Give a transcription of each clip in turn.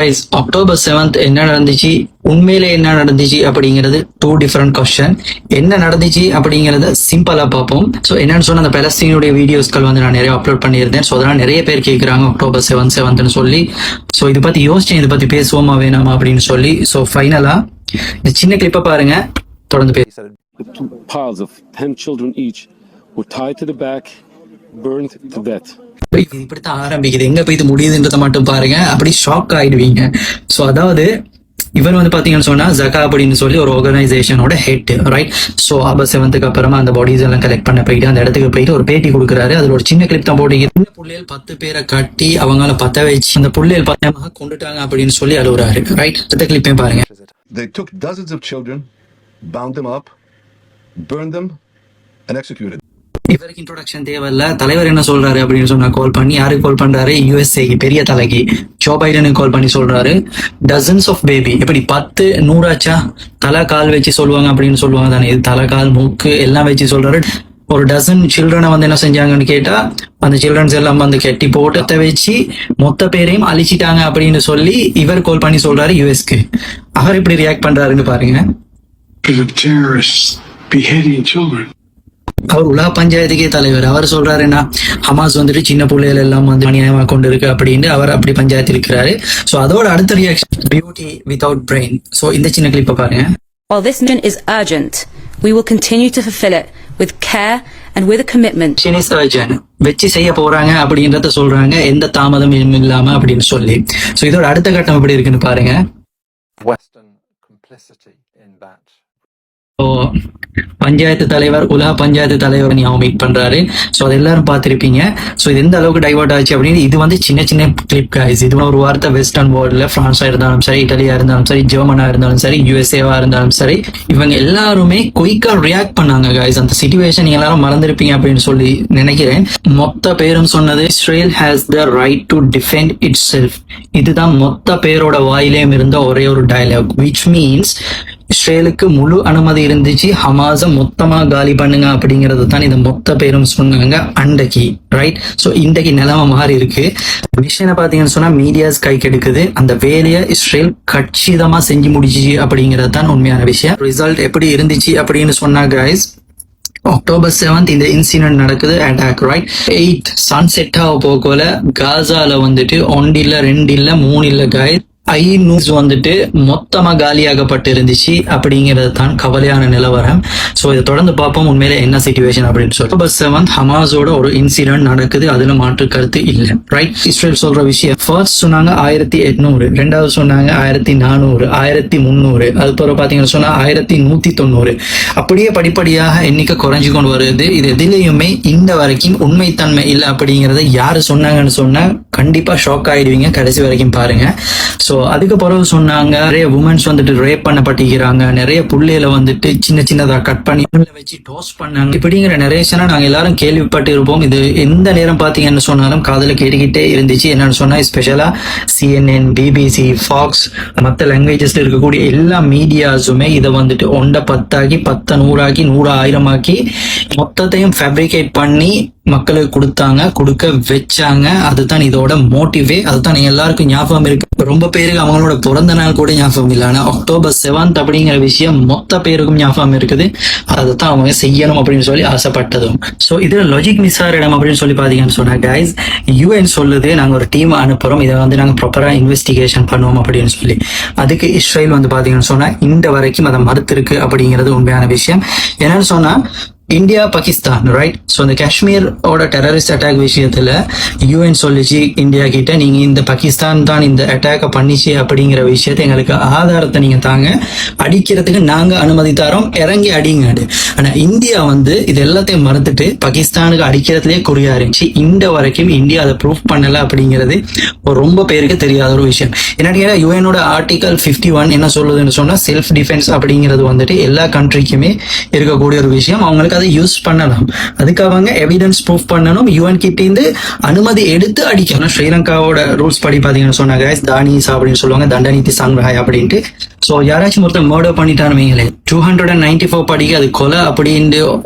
Guys, October 7th என்ன நடந்துச்சு, உண்மையில என்ன நடந்துச்சு அப்படிங்கிறது 2 டிஃபரெண்ட் கொஸ்டின். என்ன நடந்துச்சு அப்படிங்கறத சிம்பிளா பார்ப்போம். ஸோ என்னன்னு சொன்ன அந்த பெலஸ்தீனுடைய வீடியோஸ்கள் வந்து நான் நிறைய அப்லோட் பண்ணியிருந்தேன். ஸோ அதெல்லாம் நிறைய பேர் கேட்குறாங்க அக்டோபர் 7th சொல்லி. ஸோ இதை பத்தி யோசிச்சேன், இதை பத்தி பேசுவோமா வேணாமா அப்படின்னு சொல்லி. ஸோ ஃபைனலா இந்த சின்ன கிளிப்பை பாருங்க, தொடர்ந்து பேச. Two piles of 10 children each were tied to the back, burned to death. இப்படித்தான் ஆரம்பிக்குது, எங்க போய் இது முடியுதுன்றத மட்டும் பாருங்க, அப்படி ஷாக் ஆயிடுவீங்க. ஸோ அதாவது இவர் வந்து பாத்தீங்கன்னு சொன்னா ஜகா அப்படின்னு சொல்லி ஒரு ஆர்கனைசேஷனோட head, right? So October 7th அப்புறமா அந்த பாடிஸ் எல்லாம் கலெக்ட் பண்ண போயிட்டு அந்த இடத்துக்கு போயிட்டு ஒரு பேட்டி கொடுக்குறாரு. அதுல ஒரு சின்ன கிளிப் தான் போட்டு, சின்ன புள்ளைகள் 10 பேரை கட்டி அவங்கள பத்த வச்சு அந்த புள்ளைகள் பத்தமாக கொண்டுட்டாங்க அப்படின்னு சொல்லி அழுகுறாரு, ரைட்? அந்த கிளிப்பையும் பாருங்க. They took dozens of children, bound them up, burned them and executed. இவருக்கு இன்ட்ரோடக்ஷன் தேவையில்ல. தலைவர் என்ன சொல்றாரு அப்படின்னு சொன்னா, கால் பண்ணி யாருக்கு கால் பண்றாரு? யுஎஸ்ஏக்கு, பெரிய தலைக்கு ஜோ பைடனுக்கு கால் பண்ணி சொல்றாரு, டசன்ஸ் ஆஃப் பேபி. எப்படி 10 100 தலை கால் வச்சு சொல்லுவாங்க அப்படின்னு சொல்லுவாங்க தானே, இது தலை கால் மூக்கு எல்லாம் வச்சு சொல்றாரு. ஒரு டசன் சில்ட்ரனை வந்து என்ன செஞ்சாங்கன்னு கேட்டா, அந்த சில்ட்ரன்ஸ் எல்லாம் வந்து கெட்டி போட்டு வச்சு மொத்த பேரையும் அழிச்சிட்டாங்க அப்படின்னு சொல்லி இவர் கால் பண்ணி சொல்றாரு யுஎஸ்க்கு. அவர் எப்படி ரியாக்ட் பண்றாருன்னு பாருங்க. அவர் உலக பஞ்சாயத்துக்கே தலைவர். அவர் சொல்றாருன்னா, ஹமாஸ் வந்துட்டு சின்ன பிள்ளைகள் எல்லாம் வந்து அநியாயமா கொண்டு இருக்கு அப்படின்னு அவர் அப்படி பஞ்சாயத்து இருக்கிறாரு. சோ அதோட அடுத்த reaction, beauty without brain. So இந்த சின்ன கிளிப்பை பாருங்க. While this mission is urgent, we will continue to fulfill it with care and with a commitment. Mission is urgent. வெச்சு செய்ய போறாங்க அப்படின்றத சொல்றாங்க, எந்த தாமதமும் இல்லாம அப்படின்னு சொல்லி. சோ இதோட அடுத்த கட்டம் எப்படி இருக்குன்னு பாருங்க. Western complicity in that. Panchayat தலைவர், உலக பஞ்சாயத்து தலைவர் அவங்க மீட் பண்றாரு. சோ அது எல்லாரும் பார்த்திருப்பீங்க. சோ இது எந்த அளவுக்கு டைவர்ட் ஆச்சு அப்படின்னு. இது வந்து சின்ன சின்ன கிளிப் கைஸ். இது ஒரு வார்த்தை வெஸ்டர்ன் வேர்ல்ட்ல பிரான்ஸா இருந்தாலும் சரி, இட்டாலியா இருந்தாலும் சரி, ஜெர்மனா இருந்தாலும் சரி, யுஎஸ்ஏவா இருந்தாலும் சரி, இவங்க எல்லாருமே குயிக்கா ரியாக்ட் பண்ணாங்க கைஸ். அந்த சிச்சுவேஷன் எல்லாரும் மறந்துருப்பீங்க அப்படின்னு சொல்லி நினைக்கிறேன். மொத்த பேரும் சொன்னது, Israel has the right to defend it self. இதுதான் மொத்த பேரோட வாயிலேயும் இருந்த ஒரே ஒரு டயலாக், விச் மீன்ஸ் இஸ்ரேலுக்கு முழு அனுமதி இருந்துச்சு, ஹமாஸ மொத்தமா காலி பண்ணுங்க அப்படிங்கறது தான் இந்த மொத்த பேரும் சொன்னாங்க அன்றைக்கு, ரைட்? சோ இன்றைக்கு நிலைமை மாறி இருக்கு. விஷயம் பாத்தீங்கன்னு சொன்னா மீடியாஸ் கை கெடுக்குது. அந்த வேலையை இஸ்ரேல் கச்சிதமா செஞ்சு முடிச்சிச்சு அப்படிங்கிறது தான் உண்மையான விஷயம். ரிசல்ட் எப்படி இருந்துச்சு அப்படின்னு சொன்னா கைஸ், அக்டோபர் 7th இந்த இன்சிடென்ட் நடக்குது, அட்டாக், ரைட்? 8 சன்செட் ஆக போகல காசால வந்துட்டு 1 இல்ல 2 இல்ல 3 இல்ல கைஸ், 500 வந்துட்டு மொத்தமா காலியாகப்பட்டு இருந்துச்சு அப்படிங்கிறது தான் கவலையான நிலவரம். சோ இதை தொடர்ந்து பார்ப்போம் உண்மையில என்ன சிச்சுவேஷன் அப்படின்னு சொல்லி. அக்டோபர் 7th ஹமாஸோட ஒரு இன்சிடென்ட் நடக்குது, அதுல மாற்று கருத்து இல்ல, ரைட்? இஸ்ரேல் சொல்ற விஷயம், ஃபர்ஸ்ட் சொன்னாங்க 1800, ரெண்டாவது சொன்னாங்க 1400, 1300, அதுக்கப்புறம் பாத்தீங்கன்னா சொன்னா 1190. அப்படியே படிப்படியாக எண்ணிக்கை குறைஞ்சு கொண்டு வருது. இது எதிலையுமே இந்த வரைக்கும் உண்மைத்தன்மை இல்லை அப்படிங்கறத யாரு சொன்னாங்கன்னு சொன்னா கண்டிப்பா ஷாக் ஆயிடுவீங்க. கடைசி வரைக்கும் பாருங்க. சோ அதுக்கு பிறகு சொன்னாங்க, நிறைய உமன்ஸ் வந்துட்டு ரேப் பண்ணப்பட்டிருக்கிறாங்க, நிறைய புள்ளையில வந்துட்டு சின்ன சின்னதா கட் பண்ணி வச்சு டோஸ் பண்ணாங்க, இப்படிங்கிற நரேஷனை நாங்க எல்லாரும் கேள்விப்பட்டு இருப்போம். இது எந்த நேரம் பாத்தீங்கன்னு சொன்னாலும் காதுல கேட்டுக்கிட்டே இருந்துச்சு. என்னன்னு சொன்னா ஸ்பெஷலா CNN, BBC, ஃபாக்ஸ், மற்ற லாங்குவேஜஸ்ல இருக்கக்கூடிய எல்லா மீடியாஸுமே இதை வந்துட்டு 1 10 10 100 100 மொத்தத்தையும் ஃபேப்ரிகேட் பண்ணி மக்களுக்கு கொடுக்க வச்சாங்க. அதுதான் இதோட மோட்டிவே. அதுதான் நீங்க எல்லாருக்கும் ஞாபகம் இருக்கு. ரொம்ப பேருக்கு அவங்களோட பிறந்த நாள் கூட ஞாபகம் இல்லை, ஆனா அக்டோபர் 7th அப்படிங்கிற விஷயம் மொத்த பேருக்கும் ஞாபகம் இருக்குது. அதுதான் அவங்க செய்யணும் அப்படின்னு சொல்லி ஆசைப்பட்டதும். சோ இதுல லாஜிக் மிஸ் ஆகிற இடம் அப்படின்னு சொல்லி பாத்தீங்கன்னு சொன்னா கைஸ், UN சொல்லுது நாங்க ஒரு டீம் அனுப்புறோம், இதை வந்து நாங்க ப்ராப்பரா இன்வெஸ்டிகேஷன் பண்ணுவோம் அப்படின்னு சொல்லி. அதுக்கு இஸ்ரேல் வந்து பாத்தீங்கன்னு சொன்னா இந்த வரைக்கும் அதை மறுத்திருக்கு அப்படிங்கிறது உண்மையான விஷயம். என்னன்னு சொன்னா இந்தியா பாகிஸ்தான், ரைட்? ஸோ இந்த காஷ்மீரோட டெரரிஸ்ட் அட்டாக் விஷயத்துல UN சொல்லிச்சு இந்தியா கிட்ட, நீங்க இந்த பாகிஸ்தான் தான் இந்த அட்டாக்கை பண்ணிச்சு அப்படிங்கிற விஷயத்த எங்களுக்கு ஆதாரத்தை நீங்க தாங்க, அடிக்கிறதுக்கு நாங்க அனுமதி தரோம், இறங்கி அடிங்க. ஆனா இந்தியா வந்து இது எல்லாத்தையும் மறுத்துட்டு பாகிஸ்தானுக்கு அடிக்கிறதுலேயே குறியா இருந்துச்சு. இந்த வரைக்கும் இந்தியா அதை ப்ரூவ் பண்ணல அப்படிங்கிறது ரொம்ப பேருக்கு தெரியாத ஒரு விஷயம். என்னன்னு கேட்டா யுஎனோட ஆர்டிகல் 51 என்ன சொல்லுதுன்னு சொன்னா, செல்ஃப் டிஃபென்ஸ் அப்படிங்கிறது வந்துட்டு எல்லா கண்ட்ரிக்குமே இருக்கக்கூடிய ஒரு விஷயம். அவங்களுக்கு அதை யூஸ் பண்ணலாம், அதுக்கு அவங்க எவிடன்ஸ் ப்ரூஃப் பண்ணணும், UN கிட்ட இருந்து அனுமதி எடுத்து அடிக்கணும். ஸ்ரீலங்காவோட ரூல்ஸ் படி பாத்தீங்கன்னு சொன்னாங்க தானிஸ் அப்படின்னு சொல்லுவாங்க, தண்டநீதி சங்கிரஹாய் அப்படின்ட்டு. சோ யாராச்சும் ஒருத்தர் மர்டர் பண்ணிட்டான்னு வைங்களேன், 294 படிக்கு அது கொலை அப்படின்னு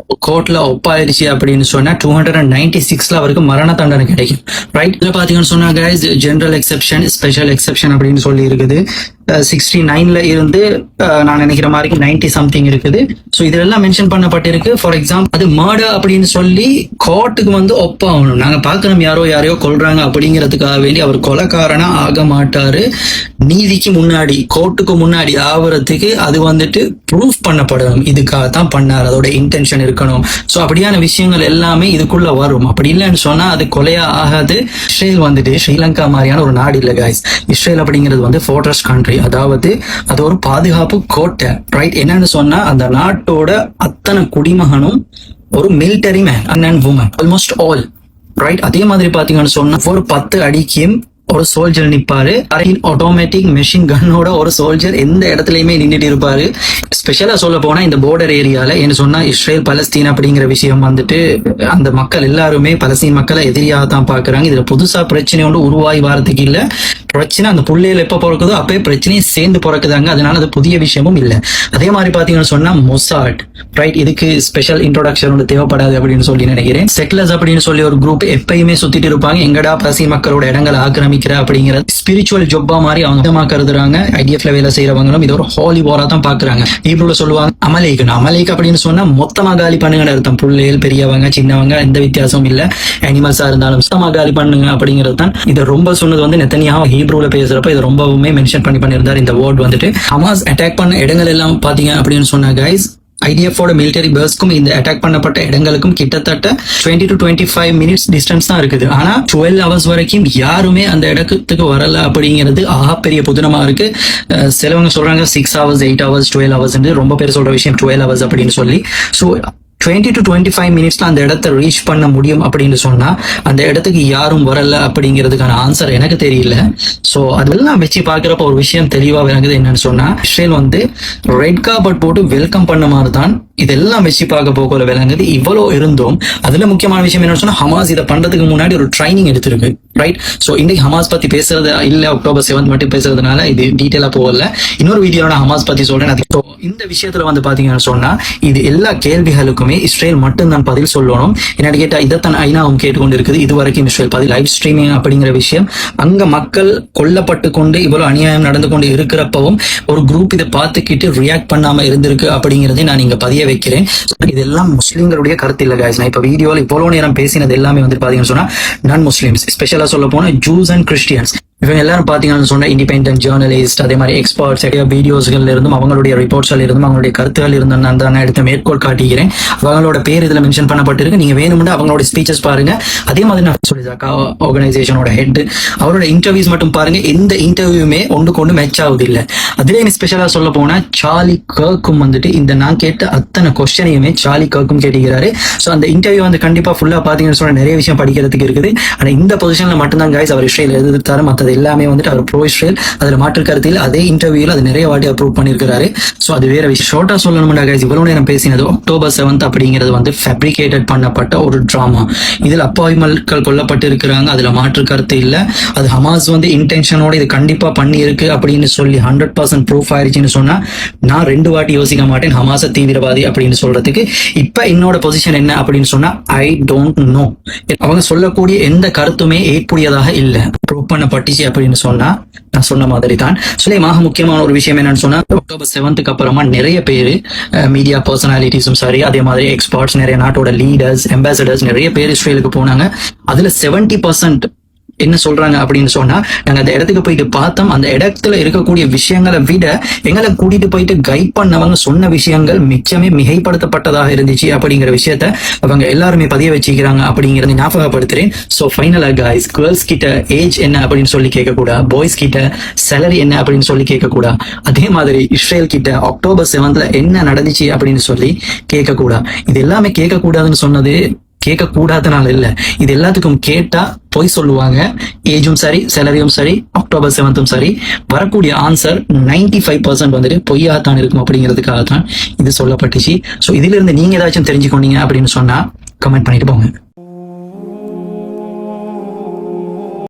கோர்ட்ல ஒப்பாயிருச்சு அப்படின்னு சொன்னா 296ல அவருக்கு மரண தண்டனை கிடைக்கும். ரைட், இதுல பாத்தீங்கன்னு சொன்னா guys general exception, special exception அப்படின்னு சொல்லி இருக்குது. 69ல இருந்து நான் நினைக்கிற மாதிரி 90 சம்திங் இருக்குது. சோ இதெல்லாம் மென்ஷன் பண்ணப்பட்டிருக்கு. ஃபார் எக்ஸாம்பிள் அது மர்டர் அப்படின்னு சொல்லி கோர்ட்டுக்கு வந்து ஒப்பாகணும். நாங்க பாக்கணும் யாரையோ கொல்றாங்க அப்படிங்கிறதுக்காக வேண்டி அவர் கொலைக்காரனா ஆக மாட்டாரு. நீதிக்கு முன்னாடி கோர்ட்டுக்கு முன்னாடி ஆவறதுக்கு அது வந்துட்டு ப்ரூஃப் பண்ணப்படணும். இதுக்காக தான் பண்ணார், அதோட இன்டென்ஷன் இருக்கணும். சோ அப்படியான விஷயங்கள் எல்லாமே இதுக்குள்ள வரும். அப்படி இல்லைன்னு சொன்னா அது கொலையா ஆகாது. இஸ்ரேல் வந்துட்டு ஸ்ரீலங்கா மாதிரியான ஒரு நாடு இல்ல கைஸ். இஸ்ரேல் அப்படிங்கிறது வந்து ஃபோர்ட்ரஸ் கண்ட்ரி, அதாவது அது ஒரு பாதுகாப்பு கோட்டை. ரைட், என்னன்னு சொன்னா அந்த நாட்டோட அத்தனை குடிமகனும் ஒரு military man and woman almost all. Right, அதே மாதிரி பாத்தீங்கன்னு சொன்னா ஒரு 10 அடிக்கும் ஒரு சோல்ஜர் நிப்பாரு. ஆட்டோமேட்டிக் மெஷின் கன்னோட ஒரு சோல்ஜர் எந்த இடத்துலயுமே நின்றுட்டு இருப்பாரு. ஸ்பெஷலா சொல்ல போனா இந்த பார்டர் ஏரியால என்ன சொன்னா இஸ்ரேல் பலஸ்தீன் அப்படிங்கிற விஷயம் வந்துட்டு அந்த மக்கள் எல்லாருமே பலஸ்தீன் மக்களை எதிரியாக தான் பாக்குறாங்க. இதுல புதுசா பிரச்சனை ஒன்று உருவாகி வாரத்துக்கு இல்ல. பிரச்சனை அந்த புள்ளையில எப்ப பிறக்குதோ அப்பவே பிரச்சனையும் சேர்ந்து பிறக்குதாங்க. அதனால அது புதிய விஷயமும் இல்ல. அதே மாதிரி பாத்தீங்கன்னு சொன்னா மொசாட், ரைட், இதுக்கு ஸ்பெஷல் இன்ட்ரோடக்ஷன் ஒன்று தேவைப்படாது அப்படின்னு சொல்லி நினைக்கிறேன். செக்லர்ஸ் அப்படின்னு சொல்லி ஒரு குரூப் எப்பயுமே சுத்திட்டு இருப்பாங்க. எங்கடா பலஸ்தீன் மக்களோட இடங்களை ஆக்கிரமிக்கிற அப்படிங்கிற ஸ்பிரிச்சுவல் ஜொப்பா மாதிரி அவங்க கருதுறாங்க. ஐடிஎஃப்ல வேலை செய்யறவங்களும் இது ஒரு ஹாலி வாரா தான் பாக்குறாங்க. ஹீப்ரூல சொல்லுவாங்க அமலேக் அப்படின்னு சொன்னா மொத்தமா காலி பண்ணுங்க அர்த்தம். பிள்ளைகள் பெரியவங்க சின்னவங்க எந்த வித்தியாசமும் இல்ல. அனிமல்ஸா இருந்தாலும் மொத்தமா காலி பண்ணுங்க அப்படிங்கிறது தான். இதை ரொம்ப சொன்னது வந்து நெத்தனியாஹு ஹீப்ரூல பேசுறப்ப இதை ரொம்பவுமே மென்ஷன் பண்ணியிருந்தார். இந்த வேர்ட் வந்துட்டு ஹமாஸ் அட்டாக் பண்ண இடங்கள் எல்லாம் பாத்தீங்க அப்படின்னு சொன்னா கைஸ் ஐடிஎஃபோட மிலிட்டரி பேஸ்க்கும் இந்த அட்டாக் பண்ணப்பட்ட இடங்களுக்கும் கிட்டத்தட்ட 20 to 25 மினிட்ஸ் டிஸ்டன்ஸ் தான் இருக்குது. ஆனா 12 ஹவர்ஸ் வரைக்கும் யாருமே அந்த இடத்துக்கு வரல அப்படிங்கிறது பெரிய புதினமா இருக்கு. சிலவங்க சொல்றாங்க 6 ஹவர்ஸ் 8 ஹவர்ஸ் 12 ஹவர்ஸ் ரொம்ப பேர் சொல்ற விஷயம் 12 ஹவர்ஸ் அப்படின்னு சொல்லி. ஸோ 20 to 25 மினிட்ஸ்ல அந்த இடத்தை ரீச் பண்ண முடியும் அப்படின்னு சொன்னா அந்த இடத்துக்கு யாரும் வரல அப்படிங்கிறதுக்கான ஆன்சர் எனக்கு தெரியல. சோ அதெல்லாம் வச்சு பாக்குறப்ப ஒரு விஷயம் தெளிவா விளங்குது. என்னன்னு சொன்னா இஸ்ரேல் வந்து ரெட் கார்பெட் போட்டு வெல்கம் பண்ண மாதிரி தான் இதெல்லாம் வச்சு பார்க்க போகல விளங்குது. இவ்வளவு இருந்தோம் அதுல முக்கியமான விஷயம் என்னன்னு சொன்னா ஹமாஸ் இதை பண்றதுக்கு முன்னாடி ஒரு ட்ரைனிங் எடுத்திருக்கு. ரைட், சோ இன்னைக்கு ஹமாஸ் பத்தி பேசுறது இல்ல, அக்டோபர் 7 மட்டும் பேசுறதுனால இது டீட்டெயிலா போகல. இன்னொரு வீடியோல நான் ஹமாஸ் பத்தி சொல்றேன். இந்த விஷயத்துல வந்து பாத்தீங்கன்னு சொன்னா இது எல்லா கேள்விகளுக்குமே இஸ்ரேல் மட்டும் தான் பதில் சொல்லணும். என்னன்னு கேட்டா இதைத்தான் ஐநாவும் கேட்டுக்கொண்டு இருக்குது. இது வரைக்கும் இஸ்ரேல் பதில் லைவ் ஸ்ட்ரீமிங் அப்படிங்கிற விஷயம் அங்க மக்கள் கொல்லப்பட்டு கொண்டு இவ்வளவு அநியாயம் நடந்து கொண்டு இருக்கிறப்பவும் ஒரு குரூப் இதை பார்த்துக்கிட்டு ரியாக்ட் பண்ணாம இருந்திருக்கு அப்படிங்கறதை நான் இங்க பதிய வைக்கிறேன். இதெல்லாம் முஸ்லிம்களுடைய கருத்து இல்ல கைஸ். நான் இப்ப வீடியோல இவ்வளவு நேரம் பேசினது எல்லாமே வந்து பாத்தீங்கன்னு சொன்னா நான் முஸ்லிம்ஸ், ஸ்பெஷலா சொல்ல போனா ஜூஸ் அண்ட் கிறிஸ்டியன்ஸ், இவங்க எல்லாரும் பாத்தீங்கன்னு சொன்னா இண்டிபெண்டன்ட் ஜேர்னலிஸ்ட், அதே மாதிரி எக்ஸ்பர்ட்ஸ், வீடியோஸ்கள் இருந்தும் அவங்களுடைய ரிப்போர்ட்ஸ்கள் இருந்தும் அவங்களுடைய கருத்துகள் இருந்தும் நான் எடுத்த மேற்கோள் காட்டுகிறேன். அவங்களோட பேர் இதுல மென்ஷன் பண்ணப்பட்டிருக்கு. நீங்க வேணும்னா அவங்களோட ஸ்பீச்சஸ் பாருங்க. அதே மாதிரி நான் சொல்லி ஆர்கனைசேஷனோட ஹெட் அவரோட இன்டர்வியூஸ் மட்டும் பாருங்க. எந்த இன்டர்வியூமே ஒன்றுக்கு ஒன்று மேட்ச் ஆகுது இல்ல. அதுலயும் ஸ்பெஷலா சொல்ல போனா சார்லி கர்க்கும் வந்துட்டு இந்த நான் கேட்ட அத்தனை கொஸ்டினையுமே சார்லி கர்க்கும் கேட்டுக்கிறாரு. சோ அந்த இன்டர்வியூ வந்து கண்டிப்பா ஃபுல்லா பாத்தீங்கன்னு சொன்னா நிறைய விஷயம் படிக்கிறதுக்கு இருக்குது. ஆனா இந்த பொசிஷன்ல மட்டும்தான் கைஸ் அவர் இஸ்ரேல் எதிர்த்தாரு. மற்றது எல்லாமே வந்துட்டு அவர் ப்ரோ இஸ்ரேல். அதுல மாற்று கருத்தில் அதே இன்டர்வியூல அது நிறைய வாட்டி அப்ரூவ் பண்ணிருக்காரு. சோ அது வேற விஷயம். ஷார்ட்டா சொல்லணும்னா கைஸ் இவ்வளவு நேரம் பேசினது அக்டோபர் 7 அப்படிங்கிறது வந்து ஃபேப்ரிகேட்டட் பண்ணப்பட்ட ஒரு டிராமா. இதுல அப்பாவி மக்கள் கொல்லப்பட்டு இருக்கிறாங்க, அதுல மாற்று கருத்து இல்ல. அது ஹமாஸ் வந்து இன்டென்ஷனோட இது கண்டிப்பா பண்ணி இருக்கு அப்படின்னு சொல்லி 100% ப்ரூஃப் ஆயிடுச்சுன்னு சொன்னா நான் 2 வாட்டி யோசிக்க மாட்டேன் ஹமாஸ தீவிரவாதி அப்படின்னு சொல்றதுக்கு. இப்ப என்னோட பொசிஷன் என்ன அப்படின்னு சொன்னா ஐ டோன்ட் நோ. அவங்க சொல்லக்கூடிய எந்த கருத்துமே ஏற்புடையதாக இல்ல. ப்ரூவ் பண்ணப்பட்டுச்சு அப்படின்னு சொன்னா நான் சொன்ன மாதிரி தான். சுலைமாக முக்கியமான ஒரு விஷயம் என்னன்னு சொன்னா அக்டோபர் 7க்கு அப்புறமா நிறைய பேரு மீடியா பர்சனாலிட்டிஸும் சரி, அதே மாதிரி எக்ஸ்பர்ட்ஸ், நிறைய நாட்டோட லீடர்ஸ், அம்பாசடர்ஸ் நிறைய பேர் இஸ்ரேலுக்கு போனாங்க. அதுல 70% என்ன சொல்றாங்க அப்படின்னு சொன்னா நாங்க அந்த இடத்துக்கு போயிட்டு பார்த்தோம். அந்த இடத்துல இருக்கக்கூடிய விஷயங்களை விட எங்களை கூட்டிட்டு போயிட்டு கைட் பண்ணவங்க சொன்ன விஷயங்கள் மிச்சமே மிகைப்படுத்தப்பட்டதாக இருந்துச்சு அப்படிங்கிற விஷயத்த அவங்க எல்லாருமே பதிய வச்சுக்கிறாங்க அப்படிங்கறத ஞாபகப்படுத்துறேன். சோ ஃபைனலா கைஸ், கேர்ள்ஸ் கிட்ட ஏஜ் என்ன அப்படின்னு சொல்லி கேட்கக்கூடாது, பாய்ஸ் கிட்ட சேலரி என்ன அப்படின்னு சொல்லி கேட்கக்கூடாது. அதே மாதிரி இஸ்ரேல் கிட்ட அக்டோபர் 7 என்ன நடந்துச்சு அப்படின்னு சொல்லி கேட்கக்கூடாது. இது எல்லாமே கேட்கக்கூடாதுன்னு சொன்னது கேட்கக்கூடாதனால இல்ல, இது எல்லாத்துக்கும் கேட்டா போய் சொல்லுவாங்க. ஏஜும் சரி, சேலரியும் சரி, அக்டோபர் 7 சரி, வரக்கூடிய ஆன்சர் 95% வந்துட்டு பொய்யாத்தான் இருக்கும் அப்படிங்கிறதுக்காக தான் இது சொல்லப்பட்டுச்சு. சோ இதுல இருந்து நீங்க ஏதாச்சும் தெரிஞ்சுக்கொண்டீங்க அப்படின்னு சொன்னா கமெண்ட் பண்ணிட்டு போங்க.